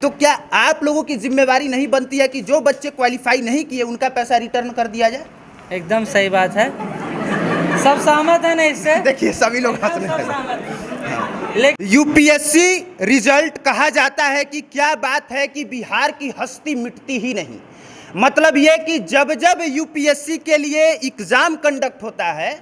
तो क्या आप लोगों की जिम्मेवारी नहीं बनती है कि जो बच्चे क्वालिफाई नहीं किए उनका पैसा रिटर्न कर दिया जाए? एकदम सही बात है। सब सहमत है ना इससे? देखिए सभी लोग हंस सब रहे हैं। सहमत। लेकिन यूपीएससी रिजल्ट कहा जाता है कि क्या बात है कि बिहार की हस्ती मिटती ही नहीं। मतलब ये कि जब जब यूपीएससी के लिए एग्जाम कंडक्ट होता है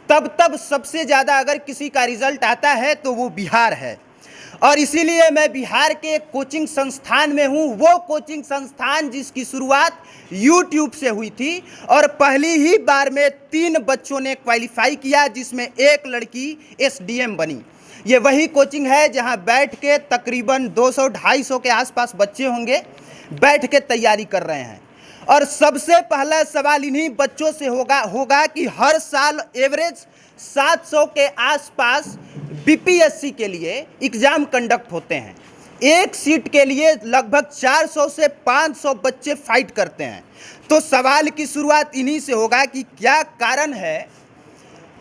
तब तब सबसे ज़्यादा अगर किसी का रिजल्ट आता है तो वो बिहार है। और इसीलिए मैं बिहार के एक कोचिंग संस्थान में हूँ, वो कोचिंग संस्थान जिसकी शुरुआत यूट्यूब से हुई थी और पहली ही बार में 3 बच्चों ने क्वालिफाई किया, जिसमें एक लड़की एसडीएम बनी। ये वही कोचिंग है जहां बैठ के तकरीबन 200-250 के आसपास बच्चे होंगे, बैठ के तैयारी कर रहे हैं। और सबसे पहला सवाल इन्हीं बच्चों से होगा कि हर साल एवरेज 700 के आसपास बीपीएससी के लिए एग्जाम कंडक्ट होते हैं। एक सीट के लिए लगभग 400 से 500 बच्चे फाइट करते हैं। तो सवाल की शुरुआत इन्हीं से होगा कि क्या कारण है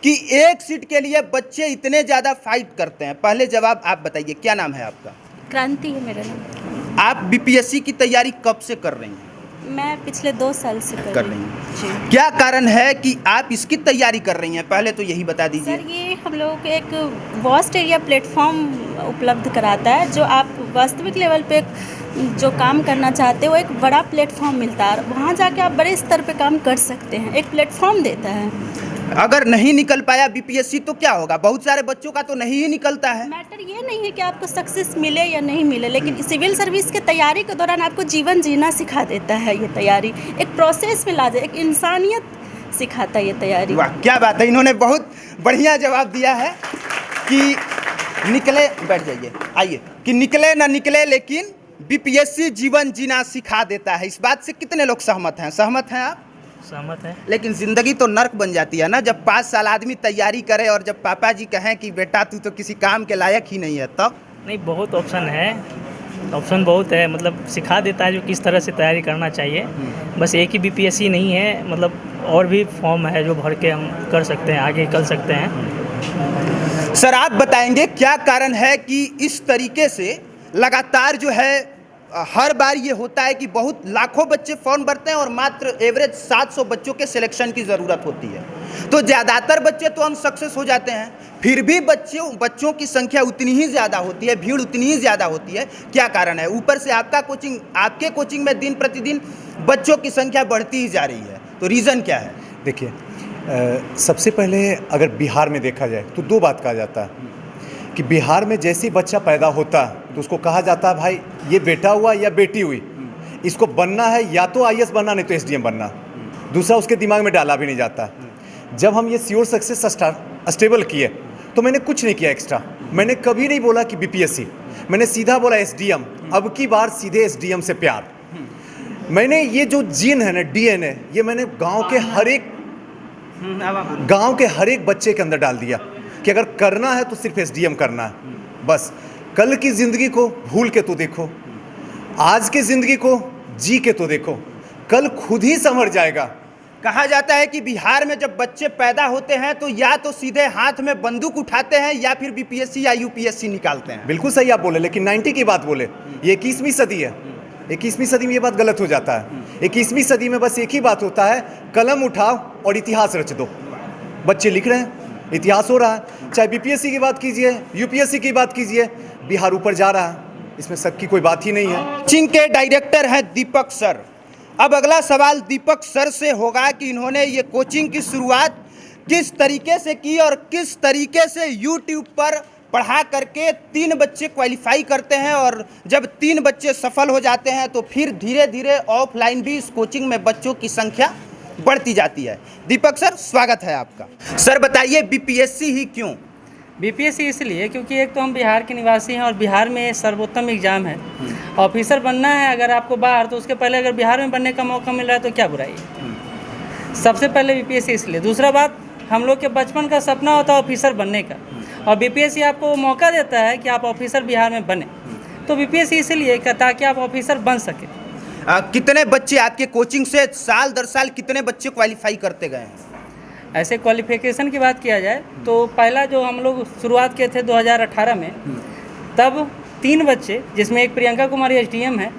कि एक सीट के लिए बच्चे इतने ज़्यादा फाइट करते हैं। पहले जवाब आप बताइए, क्या नाम है आपका? क्रांति है मेरा नाम। आप बीपीएससी की तैयारी कब से कर रही हैं? मैं पिछले 2 साल से कर रही हूँ जी। क्या कारण है कि आप इसकी तैयारी कर रही हैं, पहले तो यही बता दीजिए। सर, ये हम लोगों को एक वास्ट एरिया प्लेटफॉर्म उपलब्ध कराता है। जो आप वास्तविक लेवल पे जो काम करना चाहते हो, एक बड़ा प्लेटफॉर्म मिलता है, वहाँ जाके आप बड़े स्तर पे काम कर सकते हैं। एक प्लेटफॉर्म देता है। अगर नहीं निकल पाया बीपीएससी तो क्या होगा? बहुत सारे बच्चों का तो नहीं ही निकलता है। मैटर ये नहीं है कि आपको सक्सेस मिले या नहीं मिले, लेकिन सिविल सर्विस के तैयारी के दौरान आपको जीवन जीना सिखा देता है। ये तैयारी एक प्रोसेस में ला दे, एक इंसानियत सिखाता है ये तैयारी। वाह, क्या बात है, इन्होंने बहुत बढ़िया जवाब दिया है कि निकले, बैठ जाइए, आइए, कि निकले ना निकले लेकिन बीपीएससी जीवन जीना सिखा देता है। इस बात से कितने लोग सहमत हैं? सहमत हैं आप? सहमत है। लेकिन ज़िंदगी तो नर्क बन जाती है ना, जब 5 साल आदमी तैयारी करे और जब पापा जी कहें कि बेटा तू तो किसी काम के लायक ही नहीं है, तब? नहीं, बहुत ऑप्शन है, ऑप्शन बहुत है। मतलब सिखा देता है जो किस तरह से तैयारी करना चाहिए। बस एक ही बीपीएससी नहीं है, मतलब और भी फॉर्म है जो भर के हम कर सकते हैं, आगे निकल सकते हैं। सर आप बताएंगे क्या कारण है कि इस तरीके से लगातार जो है हर बार ये होता है कि बहुत लाखों बच्चे फॉर्म भरते हैं और मात्र एवरेज 700 बच्चों के सिलेक्शन की ज़रूरत होती है। तो ज़्यादातर बच्चे तो अनसक्सेस हो जाते हैं, फिर भी बच्चों की संख्या उतनी ही ज़्यादा होती है, भीड़ उतनी ही ज़्यादा होती है। क्या कारण है? ऊपर से आपके कोचिंग में दिन प्रतिदिन बच्चों की संख्या बढ़ती ही जा रही है, तो रीज़न क्या है? देखिए, सबसे पहले अगर बिहार में देखा जाए तो 2 बात कहा जाता है कि बिहार में जैसे ही बच्चा पैदा होता है तो उसको कहा जाता है भाई ये बेटा हुआ या बेटी हुई, इसको बनना है या तो आईएएस बनना, नहीं तो एसडीएम बनना। दूसरा उसके दिमाग में डाला भी नहीं जाता। जब हम ये श्योर सक्सेस स्टेबल किए तो मैंने कुछ नहीं किया एक्स्ट्रा। मैंने कभी नहीं बोला कि बीपीएससी, मैंने सीधा बोला एसडीएम। अब की बार सीधे एसडीएम से प्यार। मैंने ये जो जीन है ना, डीएनए, ये मैंने गाँव के हर एक बच्चे के अंदर डाल दिया कि अगर करना है तो सिर्फ एसडीएम करना है। बस कल की ज़िंदगी को भूल के तो देखो, आज की ज़िंदगी को जी के तो देखो, कल खुद ही संभर जाएगा। कहा जाता है कि बिहार में जब बच्चे पैदा होते हैं तो या तो सीधे हाथ में बंदूक उठाते हैं या फिर बीपीएससी या यूपीएससी निकालते हैं। बिल्कुल सही आप बोले, लेकिन 90 की बात बोले, ये 21वीं सदी है। 21वीं सदी में ये बात गलत हो जाता है। 21वीं सदी में बस एक ही बात होता है, कलम उठाओ और इतिहास रच दो। बच्चे लिख रहे हैं, इतिहास हो रहा है। चाहे बीपीएससी की बात कीजिए, यूपीएससी की बात कीजिए, बिहार ऊपर जा रहा है, इसमें शक की कोई बात ही नहीं है। कोचिंग के डायरेक्टर हैं दीपक सर। अब अगला सवाल दीपक सर से होगा कि इन्होंने ये कोचिंग की शुरुआत किस तरीके से की और किस तरीके से यूट्यूब पर पढ़ा करके 3 बच्चे क्वालिफाई करते हैं, और जब 3 बच्चे सफल हो जाते हैं तो फिर धीरे धीरे ऑफलाइन भी इस कोचिंग में बच्चों की संख्या बढ़ती जाती है। दीपक सर, स्वागत है आपका। सर बताइए, बीपीएससी ही क्यों? बीपीएससी इसलिए क्योंकि एक तो हम बिहार के निवासी हैं और बिहार में सर्वोत्तम एग्ज़ाम है। ऑफिसर बनना है अगर आपको बाहर, तो उसके पहले अगर बिहार में बनने का मौका मिल रहा है तो क्या बुराई है? सबसे पहले बीपीएससी इसलिए। दूसरा बात, हम लोग के बचपन का सपना होता है ऑफिसर बनने का, और बीपीएससी आपको मौका देता है कि आप ऑफिसर बिहार में बने। तो बीपीएससी इसलिए ताकि आप ऑफिसर बन सके। कितने बच्चे आपके कोचिंग से साल दर साल कितने बच्चे क्वालिफाई करते गए हैं? ऐसे क्वालिफिकेशन की बात किया जाए तो पहला जो हम लोग शुरुआत किए थे 2018 में, तब 3 बच्चे, जिसमें एक प्रियंका कुमारी एसडीएम है,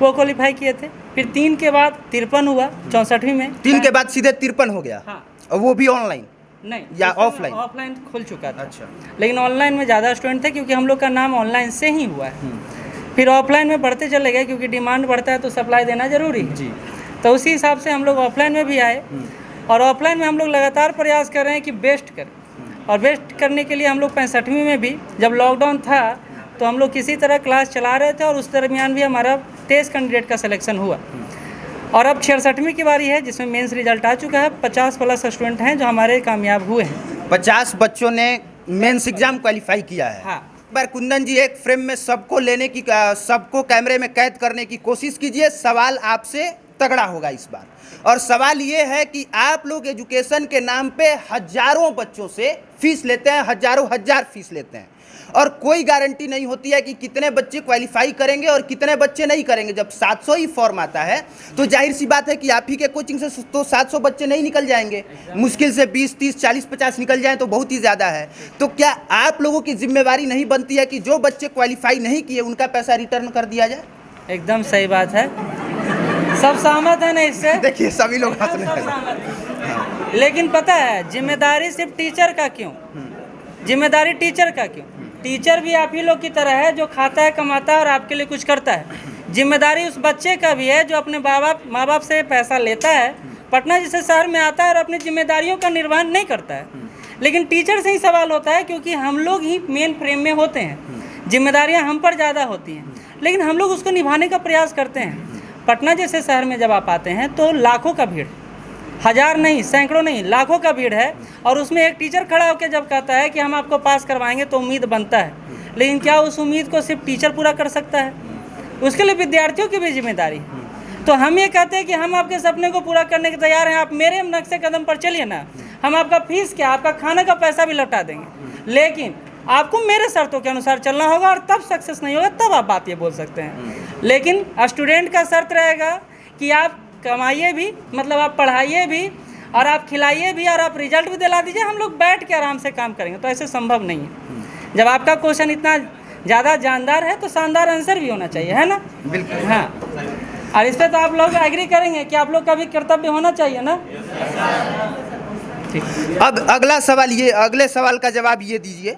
वो क्वालिफाई किए थे। फिर 3 के बाद 53 हुआ 64वीं में। 3 के बाद सीधे 53 हो गया। हाँ। और वो भी ऑनलाइन नहीं, या उस समय ऑफलाइन? ऑफलाइन खुल चुका था। अच्छा। लेकिन ऑनलाइन में ज़्यादा स्टूडेंट थे, क्योंकि हम लोग का नाम ऑनलाइन से ही हुआ है। फिर ऑफलाइन में बढ़ते चले गए, क्योंकि डिमांड बढ़ता है तो सप्लाई देना जरूरी है जी। तो उसी हिसाब से हम लोग ऑफलाइन में भी आए। और ऑफलाइन में हम लोग लगातार प्रयास कर रहे हैं कि बेस्ट करें। और बेस्ट करने के लिए हम लोग 65वीं में भी, जब लॉकडाउन था तो हम लोग किसी तरह क्लास चला रहे थे, और उस दरमियान भी हमारा टेस्ट कैंडिडेट का सिलेक्शन हुआ। और अब 66वीं की बारी है, जिसमें मेंस रिजल्ट आ चुका है। 50+ स्टूडेंट हैं जो हमारे कामयाब हुए हैं। 50 बच्चों ने मेंस एग्जाम क्वालिफाई किया है। हाँ। पर कुंदन जी, एक फ्रेम में सबको लेने की, सबको कैमरे में कैद करने की कोशिश कीजिए। सवाल आपसे तगड़ा होगा इस बार, और सवाल ये है कि आप लोग एजुकेशन के नाम पे हजारों बच्चों से फीस लेते हैं, हजारों हजार फीस लेते हैं, और कोई गारंटी नहीं होती है कि कितने बच्चे क्वालिफाई करेंगे और कितने बच्चे नहीं करेंगे। जब 700 ही फॉर्म आता है तो जाहिर सी बात है कि आप ही के कोचिंग से तो 700 बच्चे नहीं निकल जाएंगे, मुश्किल से 20, 30, 40, 50 निकल जाएं तो बहुत ही ज़्यादा है। तो क्या आप लोगों की जिम्मेवारी नहीं बनती है कि जो बच्चे क्वालिफाई नहीं किए उनका पैसा रिटर्न कर दिया जाए? एकदम सही बात है, सब सहमत है ना इससे? देखिए सभी लोग हंस रहे सब हैं। सहमत हैं। लेकिन पता है जिम्मेदारी सिर्फ टीचर का क्यों? जिम्मेदारी टीचर का क्यों? टीचर भी आप ही लोग की तरह है, जो खाता है, कमाता है और आपके लिए कुछ करता है। जिम्मेदारी उस बच्चे का भी है जो अपने माँ बाप से पैसा लेता है, पटना जैसे शहर में आता है और अपनी जिम्मेदारियों का निर्वहन नहीं करता है। लेकिन टीचर से ही सवाल होता है, क्योंकि हम लोग ही मेन फ्रेम में होते हैं, जिम्मेदारियां हम पर ज़्यादा होती हैं, लेकिन हम लोग उसको निभाने का प्रयास करते हैं। पटना जैसे शहर में जब आप आते हैं तो लाखों का भीड़, हज़ार नहीं, सैकड़ों नहीं, लाखों का भीड़ है, और उसमें एक टीचर खड़ा होकर जब कहता है कि हम आपको पास करवाएंगे तो उम्मीद बनता है। लेकिन क्या उस उम्मीद को सिर्फ टीचर पूरा कर सकता है? उसके लिए विद्यार्थियों की भी जिम्मेदारी है। तो हम ये कहते हैं कि हम आपके सपने को पूरा करने के तैयार हैं, आप मेरे नक्शे कदम पर चलिए ना, हम आपका फीस क्या, आपका खाने का पैसा भी लौटा देंगे। लेकिन आपको मेरे शर्तों के अनुसार चलना होगा, और तब सक्सेस नहीं होगा तब आप बात ये बोल सकते हैं। लेकिन स्टूडेंट का शर्त रहेगा कि आप कमाइए भी, मतलब आप पढ़ाइए भी, और आप खिलाइए भी, और आप रिजल्ट भी दिला दीजिए, हम लोग बैठ के आराम से काम करेंगे। तो ऐसे संभव नहीं है। जब आपका क्वेश्चन इतना ज़्यादा जानदार है तो शानदार आंसर भी होना चाहिए, है ना? बिल्कुल। हाँ, और इस पर तो आप लोग एग्री करेंगे कि आप लोग का भी कर्तव्य होना चाहिए ना? अब अगला सवाल ये, अगले सवाल का जवाब ये दीजिए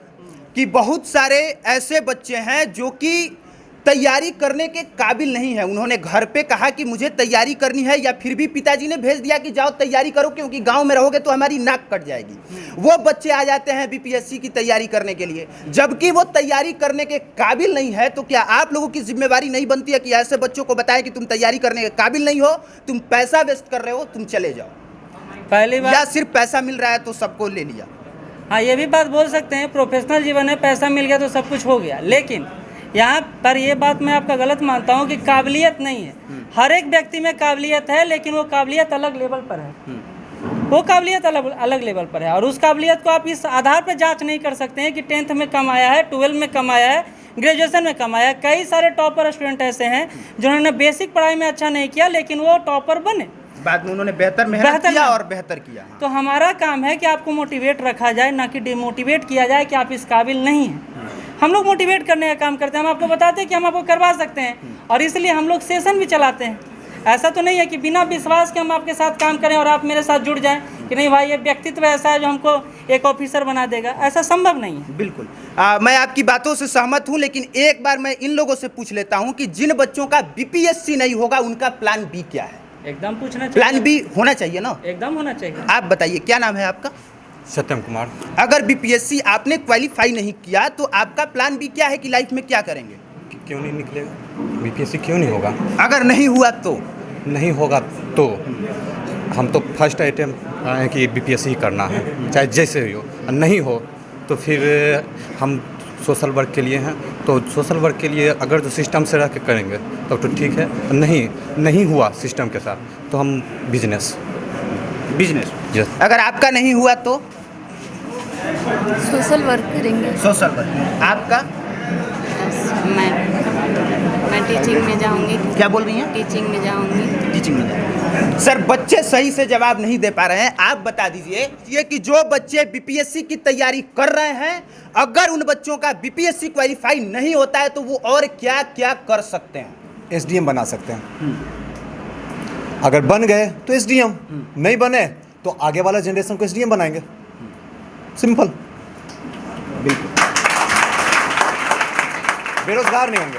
कि बहुत सारे ऐसे बच्चे हैं जो कि तैयारी करने के काबिल नहीं है। उन्होंने घर पे कहा कि मुझे तैयारी करनी है, या फिर भी पिताजी ने भेज दिया कि जाओ तैयारी करो, क्योंकि गांव में रहोगे तो हमारी नाक कट जाएगी। वो बच्चे आ जाते हैं बीपीएससी की तैयारी करने के लिए, जबकि वो तैयारी करने के काबिल नहीं है। तो क्या आप लोगों की जिम्मेवारी नहीं बनती है कि ऐसे बच्चों को बताएं कि तुम तैयारी करने के काबिल नहीं हो, तुम पैसा वेस्ट कर रहे हो, तुम चले जाओ? पहली बात, या सिर्फ पैसा मिल रहा है तो सबको ले लिया? हाँ, ये भी बात बोल सकते हैं, प्रोफेशनल जीवन में पैसा मिल गया तो सब कुछ हो गया। लेकिन यहाँ पर ये बात मैं आपका गलत मानता हूँ कि काबिलियत नहीं है। हर एक व्यक्ति में काबिलियत है, लेकिन वो काबिलियत अलग लेवल पर है। वो काबिलियत अलग लेवल पर है, और उस काबिलियत को आप इस आधार पर जांच नहीं कर सकते हैं कि 10th में कम आया है, 12 में कम आया है, ग्रेजुएशन में कम आया है। कई सारे टॉपर स्टूडेंट ऐसे हैं जिन्होंने बेसिक पढ़ाई में अच्छा नहीं किया, लेकिन वो टॉपर बने, बाद में उन्होंने बेहतर मेहनत किया और बेहतर किया। तो हमारा काम है कि आपको मोटिवेट रखा जाए, ना कि डिमोटिवेट किया जाए कि आप इस काबिल नहीं हैं। हम लोग मोटिवेट करने का काम करते हैं, हम आपको बताते हैं कि हम आपको करवा सकते हैं, और इसलिए हम लोग सेशन भी चलाते हैं। ऐसा तो नहीं है कि बिना विश्वास के हम आपके साथ काम करें और आप मेरे साथ जुड़ जाएं कि नहीं भाई ये व्यक्तित्व ऐसा है जो हमको एक ऑफिसर बना देगा, ऐसा संभव नहीं है। बिल्कुल, मैं आपकी बातों से सहमत हूं, लेकिन एक बार मैं इन लोगों से पूछ लेता हूं कि जिन बच्चों का बीपीएससी नहीं होगा उनका प्लान बी क्या है? एकदम पूछना चाहिए, प्लान बी होना चाहिए ना? एकदम होना चाहिए। आप बताइए, क्या नाम है आपका? सत्यम कुमार। अगर बीपीएससी आपने क्वालिफाई नहीं किया तो आपका प्लान बी क्या है कि लाइफ में क्या करेंगे? क्यों नहीं निकलेगा? बीपीएससी क्यों नहीं होगा? अगर नहीं हुआ तो? नहीं होगा तो हम तो फर्स्ट अटेम्प्ट आए कि बीपीएससी ही करना है, चाहे जैसे भी हो। नहीं हो तो फिर हम सोशल वर्क के लिए हैं, तो सोशल वर्क के लिए अगर जो सिस्टम से रह के करेंगे तो ठीक है, नहीं हुआ सिस्टम के साथ तो हम बिजनेस यस। अगर आपका नहीं हुआ तो सोशल वर्क करेंगे। Social work. आपका? मैं टीचिंग में जाऊंगी। क्या बोल रही हैं? टीचिंग में जाऊंगी। टीचिंग में। सर बच्चे सही से जवाब नहीं दे पा रहे हैं, आप बता दीजिए ये कि जो बच्चे बीपीएससी की तैयारी कर रहे हैं, अगर उन बच्चों का बीपीएससी क्वालिफाई नहीं होता है तो वो और क्या क्या कर सकते हैं? एसडीएम बना सकते हैं। अगर बन गए तो एसडीएम, नहीं बने तो आगे वाला जनरेशन को एसडीएम बनाएंगे। सिंपल। बिल्कुल। बेरोजगार नहीं होंगे,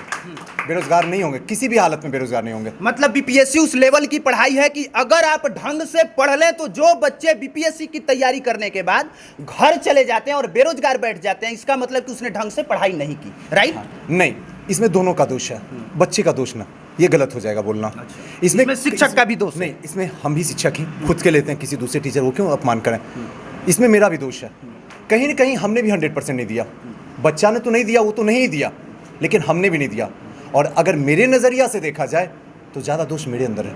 बेरोजगार नहीं होंगे, किसी भी हालत में बेरोजगार नहीं होंगे। मतलब बीपीएससी उस लेवल की पढ़ाई है कि अगर आप ढंग से पढ़ लें तो जो बच्चे बीपीएससी की तैयारी करने के बाद घर चले जाते हैं और बेरोजगार बैठ जाते हैं, इसका मतलब कि उसने ढंग से पढ़ाई नहीं की, राइट? नहीं, इसमें दोनों का दोष है, बच्चे का दोष ना, ये गलत हो जाएगा बोलना। इसमें शिक्षक का भी दोष नहीं, इसमें हम भी शिक्षक ही खुद के लेते हैं, किसी दूसरे टीचर को क्यों अपमान करें। इसमें मेरा भी दोष है, कहीं ना कहीं हमने भी 100% नहीं दिया। बच्चा ने तो नहीं दिया, वो तो नहीं दिया, लेकिन हमने भी नहीं दिया। और अगर मेरे नज़रिया से देखा जाए तो ज़्यादा दोष मेरे अंदर है,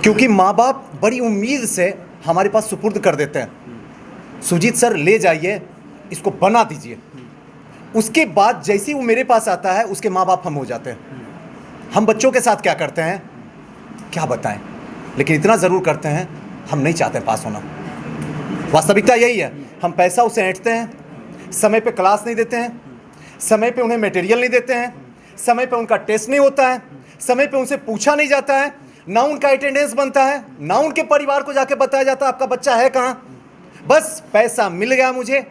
क्योंकि माँ बाप बड़ी उम्मीद से हमारे पास सुपुर्द कर देते हैं, सुजीत सर ले जाइए, इसको बना दीजिए। उसके बाद जैसे ही वो मेरे पास आता है उसके माँ बाप हम हो जाते हैं। हम बच्चों के साथ क्या करते हैं क्या बताएं, लेकिन इतना ज़रूर करते हैं, हम नहीं चाहते पास होना। वास्तविकता यही है, हम पैसा उसे ऐंठते हैं, समय पे क्लास नहीं देते हैं, समय पे उन्हें मटेरियल नहीं देते हैं, समय पे उनका टेस्ट नहीं होता है, समय पे उनसे पूछा नहीं जाता है, ना उनका अटेंडेंस बनता है, ना उनके परिवार को जाके बताया जाता है आपका बच्चा है कहाँ। बस पैसा मिल गया मुझे,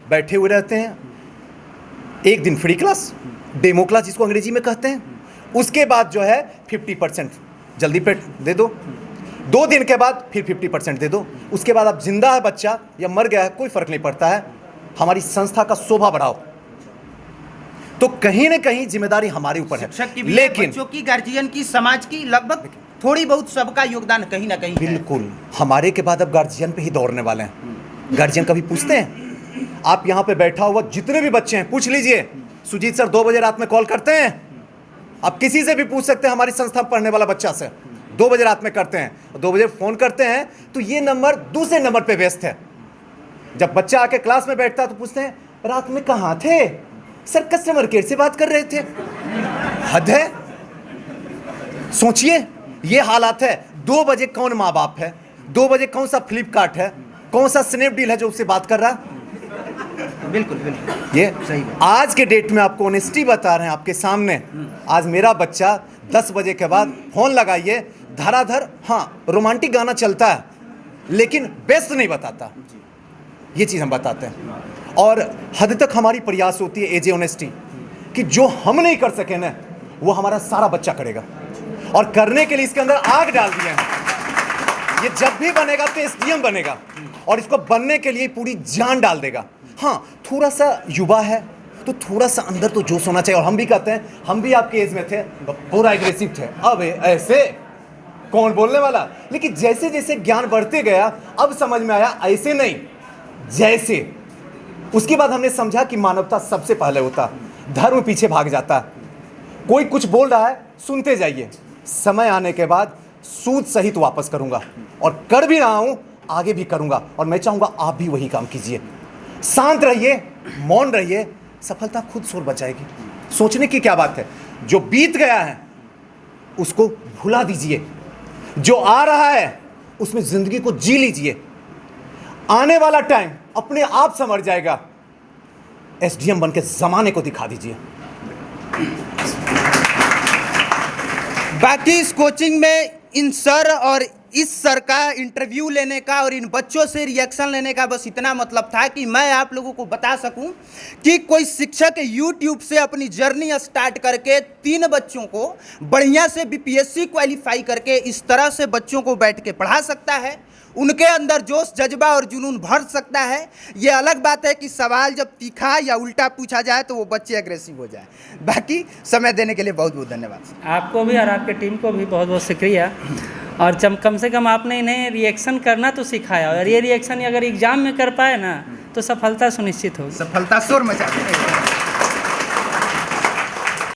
बैठे हुए रहते हैं। एक दिन फ्री क्लास, डेमो क्लास जिसको अंग्रेजी में कहते हैं, उसके बाद जो है 50% जल्दी पे दे दो, 2 दिन के बाद फिर 50% दे दो। उसके बाद अब जिंदा है बच्चा या मर गया है कोई फर्क नहीं पड़ता है, हमारी संस्था का शोभा बढ़ाओ। तो कहीं ना कहीं जिम्मेदारी हमारे ऊपर है, शिक्षक की भी, लेकिन बच्चों की, गार्जियन की, समाज की, लगभग थोड़ी बहुत सबका योगदान कहीं ना कहीं है। बिल्कुल। हमारे के बाद अब गार्जियन पे ही दौड़ने वाले हैं। गार्जियन कभी पूछते हैं? आप यहाँ पे बैठा हुआ जितने भी बच्चे हैं पूछ लीजिए, सुजीत सर 2 बजे रात में कॉल करते हैं? आप किसी से भी पूछ सकते हैं, हमारी संस्था में पढ़ने वाला बच्चा से 2 बजे रात में करते हैं, 2 बजे फ़ोन करते हैं तो ये नंबर दूसरे नंबर पे व्यस्त है। जब बच्चा आके क्लास में बैठता है तो पूछते हैं रात में कहाँ थे सर? कस्टमर केयर से बात कर रहे थे। हद है। सोचिए ये हालात है। 2 बजे कौन माँ बाप है? 2 बजे कौन सा फ्लिपकार्ट है, कौन सा स्नैपडील है जो उससे बात कर रहा? बिल्कुल बिल्कुल, ये सही बात। आज के डेट में आपको ऑनेस्टी बता रहे हैं आपके सामने। आज मेरा बच्चा 10 बजे के बाद फोन लगाइए, धराधर, हाँ रोमांटिक गाना चलता है लेकिन बेस्ट नहीं बताता, ये चीज़ हम बताते हैं। और हद तक हमारी प्रयास होती है एज ऑनेस्टी कि जो हम नहीं कर सके ना वो हमारा सारा बच्चा करेगा, और करने के लिए इसके अंदर आग डाल दिए हैं। ये जब भी बनेगा तो एसडीएम बनेगा, और इसको बनने के लिए पूरी जान डाल देगा। हाँ, थोड़ा सा युवा है तो थोड़ा सा अंदर तो जोश होना चाहिए। और हम भी कहते हैं, हम भी आपके एज में थे तो पूरा एग्रेसिव थे, अब ऐसे कौन बोलने वाला। लेकिन जैसे जैसे ज्ञान बढ़ते गया अब समझ में आया ऐसे नहीं, जैसे। उसके बाद हमने समझा कि मानवता सबसे पहले होता, धर्म पीछे भाग जाता। कोई कुछ बोल रहा है सुनते जाइए, समय आने के बाद सूद सहित वापस करूंगा, और कर भी रहा हूं, आगे भी करूंगा। और मैं चाहूंगा आप भी वही काम कीजिए। शांत रहिए, मौन रहिए, सफलता खुद शोर बचाएगी। सोचने की क्या बात है, जो बीत गया है उसको भुला दीजिए, जो आ रहा है उसमें जिंदगी को जी लीजिए। आने वाला टाइम अपने आप समझ जाएगा। एसडीएम बन के जमाने को दिखा दीजिए। बाकी इस कोचिंग में इन सर और इस सर का इंटरव्यू लेने का और इन बच्चों से रिएक्शन लेने का बस इतना मतलब था कि मैं आप लोगों को बता सकूं कि कोई शिक्षक यूट्यूब से अपनी जर्नी स्टार्ट करके 3 बच्चों को बढ़िया से बीपीएससी क्वालिफाई करके इस तरह से बच्चों को बैठ के पढ़ा सकता है, उनके अंदर जोश, जज्बा और जुनून भर सकता है। ये अलग बात है कि सवाल जब तीखा या उल्टा पूछा जाए तो वो बच्चे एग्रेसिव हो जाए। बाकी समय देने के लिए बहुत बहुत धन्यवाद। आपको भी और आपके टीम को भी बहुत बहुत शुक्रिया। और जब कम से कम आपने इन्हें रिएक्शन करना तो सिखाया, और ये रिएक्शन अगर एग्ज़ाम में कर पाए ना तो सफलता सुनिश्चित होगी। सफलता शोर मचा देगी।